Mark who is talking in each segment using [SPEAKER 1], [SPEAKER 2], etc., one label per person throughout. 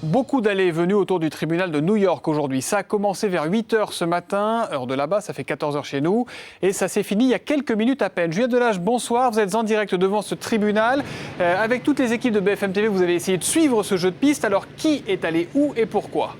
[SPEAKER 1] Beaucoup d'allées et venues autour du tribunal de New York aujourd'hui. Ça a commencé vers 8h ce matin, heure de là-bas, ça fait 14h chez nous. Et ça s'est fini il y a quelques minutes à peine. Juliette Delage, bonsoir. Vous êtes en direct devant ce tribunal. Avec toutes les équipes de BFM TV, vous avez essayé de suivre ce jeu de piste. Alors, qui est allé où et pourquoi ?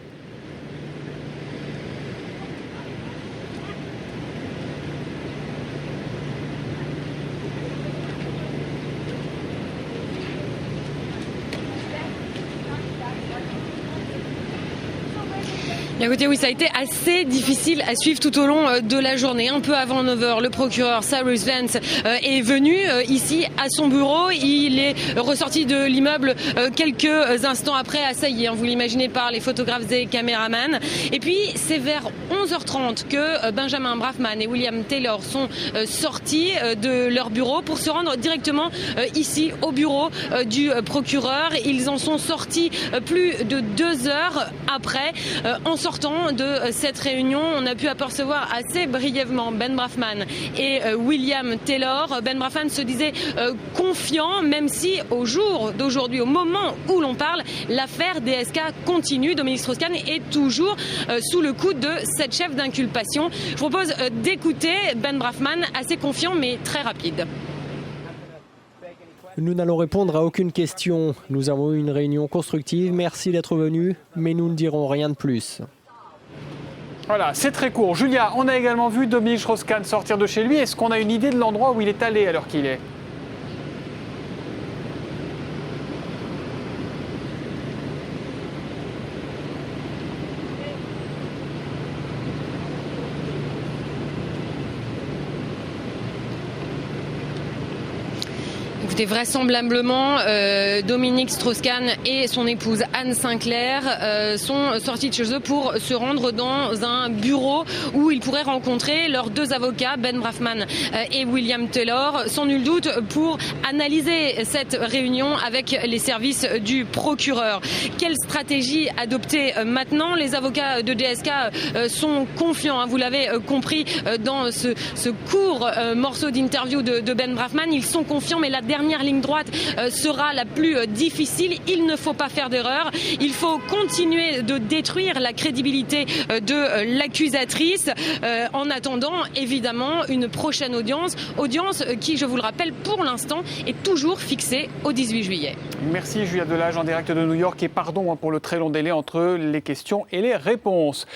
[SPEAKER 2] Écoutez, oui, ça a été assez difficile à suivre tout au long de la journée. Un peu avant 9h, le procureur Cyrus Vance est venu ici à son bureau. Il est ressorti de l'immeuble quelques instants après, assailli, vous l'imaginez, par les photographes et caméramans. Et puis, c'est vers 11h30 que Benjamin Brafman et William Taylor sont sortis de leur bureau pour se rendre directement ici au bureau du procureur. Ils en sont sortis plus de 2 heures après. En sortant de cette réunion, on a pu apercevoir assez brièvement Ben Brafman et William Taylor. Ben Brafman se disait confiant, même si au jour d'aujourd'hui, au moment où l'on parle, l'affaire DSK continue. Dominique Strauss-Kahn est toujours sous le coup de cette chef d'inculpation. Je propose d'écouter Ben Brafman, assez confiant mais très rapide.
[SPEAKER 3] Nous n'allons répondre à aucune question. Nous avons eu une réunion constructive. Merci d'être venu, mais nous ne dirons rien de plus.
[SPEAKER 1] Voilà, c'est très court. Julia, on a également vu Dominique Strauss-Kahn sortir de chez lui. Est-ce qu'on a une idée de l'endroit où il est allé à l'heure qu'il est ?
[SPEAKER 2] Écoutez, vraisemblablement, Dominique Strauss-Kahn et son épouse Anne Sinclair sont sortis de chez eux pour se rendre dans un bureau où ils pourraient rencontrer leurs 2 avocats, Ben Brafman et William Taylor, sans nul doute pour analyser cette réunion avec les services du procureur. Quelle stratégie adopter maintenant ? Les avocats de DSK sont confiants, vous l'avez compris dans ce court morceau d'interview de Ben Brafman. Ils sont confiants, mais la dernière ligne droite sera la plus difficile. Il ne faut pas faire d'erreur. Il faut continuer de détruire la crédibilité de l'accusatrice en attendant évidemment une prochaine audience qui, je vous le rappelle, pour l'instant est toujours fixée au 18 juillet.
[SPEAKER 1] Merci Juliette Delage en direct de New York et pardon pour le très long délai entre les questions et les réponses.